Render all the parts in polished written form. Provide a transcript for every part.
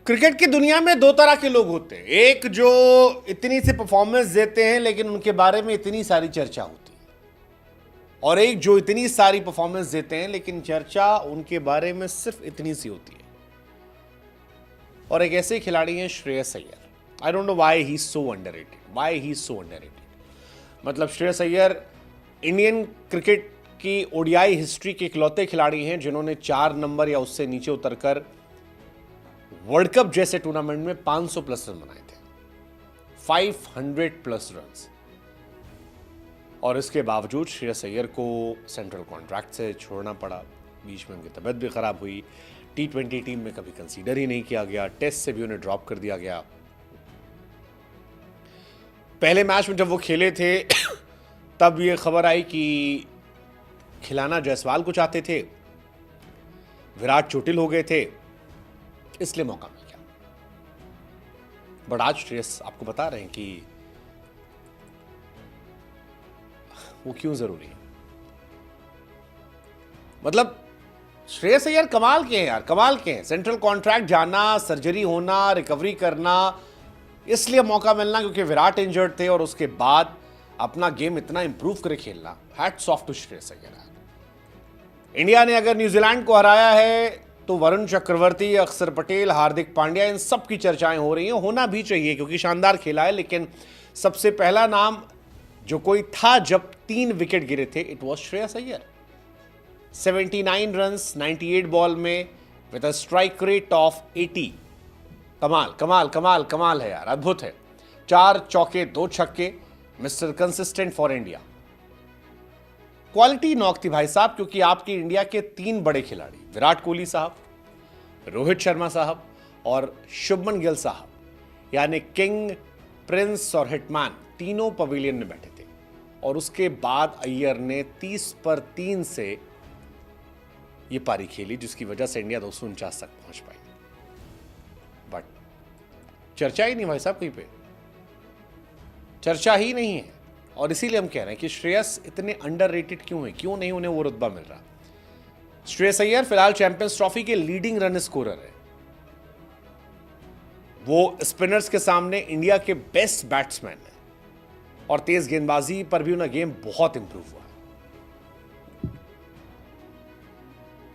Cricket की दुनिया में दो तरह के लोग होते हैं। एक जो इतनी सी परफॉर्मेंस देते हैं लेकिन उनके बारे में इतनी सारी चर्चा होती है, और एक जो इतनी सारी परफॉर्मेंस देते हैं लेकिन चर्चा उनके बारे में सिर्फ इतनी सी होती है। और एक ऐसे खिलाड़ी हैं Shreyas Iyer. I don't know why he is so underrated. मतलब श्रेयस अय्यर इंडियन क्रिकेट की ओडीआई हिस्ट्री के इकलौते खिलाड़ी हैं जिन्होंने 4 नंबर या उससे नीचे उतरकर वर्ल्ड कप जैसे टूर्नामेंट में 500 प्लस रन बनाए थे, 500 प्लस रन। और इसके बावजूद श्रेयस अय्यर को सेंट्रल कॉन्ट्रैक्ट से छोड़ना पड़ा। बीच में उनकी तबीयत भी खराब हुई। T20 टीम में कभी कंसीडर ही नहीं किया गया। टेस्ट से भी उन्हें ड्रॉप कर दिया गया। पहले मैच में जब वो खेले थे तब ये खबर आई कि खिलाना जायसवाल को चाहते थे, विराट चोटिल हो गए थे, इसलिए मौका मिल गया। बट आज श्रेयस आपको बता रहे हैं कि वो क्यों जरूरी है। मतलब श्रेयस अय्यर कमाल के हैं यार, कमाल के हैं। सेंट्रल कॉन्ट्रैक्ट जाना, सर्जरी होना, रिकवरी करना, इसलिए मौका मिलना क्योंकि विराट इंजर्ड थे, और उसके बाद अपना गेम इतना इंप्रूव करके खेलना। Hats off to Shreyas Iyer. India ने अगर न्यूजीलैंड को हराया है तो वरुण चक्रवर्ती, अक्षर पटेल, हार्दिक पांड्या, इन सब की चर्चाएं हो रही हैं। होना भी चाहिए क्योंकि शानदार खेला है। लेकिन सबसे पहला नाम जो कोई था जब 3 विकेट गिरे थे, it was Shreyas Iyer. 79 runs 98 ball में with a strike rate of 80। कमाल कमाल कमाल कमाल है यार, अद्भुत है। 4 चौके 2 छक्के, mister consistent for India. Quality knock थी भाई साहब, क्योंकि आपकी इंडिया के 3 बड़े खिलाड़ी विराट कोहली साहब, रोहित शर्मा साहब और शुभमन गिल साहब, यानी किंग, प्रिंस और हिटमैन, तीनों पवेलियन में बैठे थे। और उसके बाद अय्यर ने 30 पर 3 से ये पारी खेली, जिसकी वजह से इंडिया 249 तक पहुंच पाई। बट चर्चा ही नहीं भाई साहब, कहीं पे चर्चा ही नहीं है। और इसीलिए हम कह रहे हैं कि श्रेयस इतने अंडररेटेड क्यों है, क्यों नहीं उन्हें वो रुतबा मिल रहा। श्रेयस अय्यर फिलहाल चैंपियंस ट्रॉफी के लीडिंग रन स्कोरर है। वो स्पिनर्स के सामने इंडिया के बेस्ट बैट्समैन है, और तेज गेंदबाजी पर भी उनका गेम बहुत इंप्रूव हुआ है।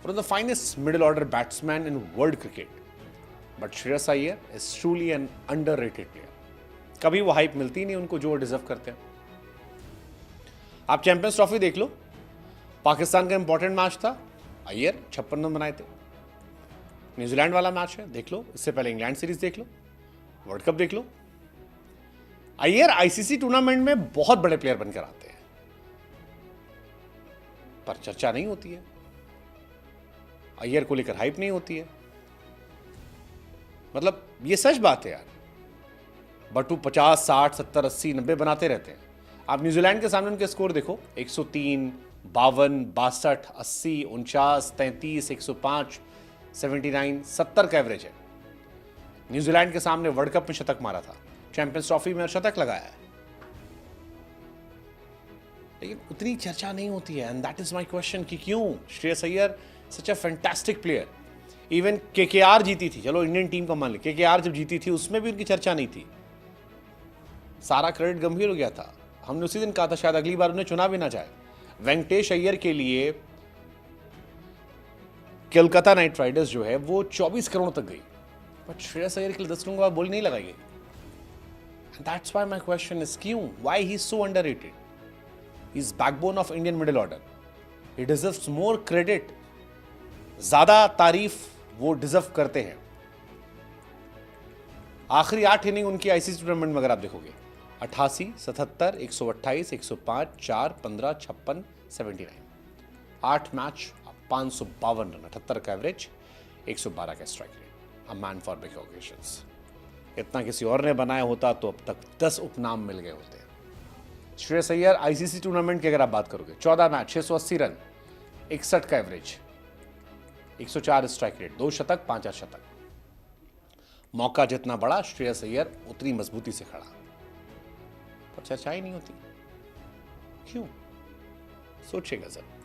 One of the finest middle order batsman in world cricket. But Shreyas Iyer is truly N underrated player. कभी वो हाइप मिलती नहीं उनको जो डिजर्व करते हैं। आप चैंपियंस ट्रॉफी देख लो, पाकिस्तान का इंपॉर्टेंट मैच था, अय्यर 56 रन बनाए थे। न्यूजीलैंड वाला मैच है, देख लो। इससे पहले इंग्लैंड सीरीज देख लो, वर्ल्ड कप देख लो। अय्यर आईसीसी टूर्नामेंट में बहुत बड़े प्लेयर बनकर आते हैं, पर चर्चा नहीं होती है। अय्यर को लेकर हाइप नहीं होती है। मतलब ये सच बात है यार। बट वो 50, 60, 70, 80, 90 बनाते रहते हैं। आप न्यूजीलैंड के सामने उनके स्कोर देखो, 103, 52, 62, 80, 49, 33, 105, 79, 70 का एवरेज है। न्यूजीलैंड के सामने वर्ल्ड कप में शतक मारा था, चैंपियंस ट्रॉफी में शतक लगाया है। लेकिन उतनी चर्चा नहीं होती है, and that is my question कि क्यों। Shreyas Iyer such a fantastic player. Even KKR जीती थी, चलो इंडियन टीम का मान ली, केकेआर जब जीती थी उसमें भी उनकी चर्चा नहीं थी। सारा क्रेडिट गंभीर हो गया था। हमने उसी दिन कहा था शायद अगली बार उन्हें चुना भी ना जाए। वेंकटेश अय्यर के लिए कोलकाता नाइट राइडर्स जो है वो 24 करोड़ तक गई, बट श्रेयस अय्यर के लिए 10 करोड़ का बोली नहीं लगाई गई। That's why my question is क्यों, why he is so underrated. He is backbone of Indian middle order. He deserves more credit, ज्यादा तारीफ वो डिजर्व करते हैं। आखिरी 8 इनिंग उनकी आईसीसी टूर्नामेंट में अगर आप देखोगे, 88, 77, 128, 105, 4, 15, 56, 79, 8 मैच, 552 रन, 78 का एवरेज, 112 का strike rate. A man for big occasions. इतना किसी और ने बनाया होता तो अब तक 10 उपनाम मिल गए होते। श्रेयस अय्यर आईसीसी टूर्नामेंट की अगर आप बात करोगे, 14 मैच, 680 रन, 61 का एवरेज, 104 स्ट्राइक रेट, 2 शतक, 5 अर्धशतक। मौका जितना बड़ा, श्रेयस अय्यर उतनी मजबूती से खड़ा। पर चर्चा ही नहीं होती, क्यों? सोचिएगा जरा।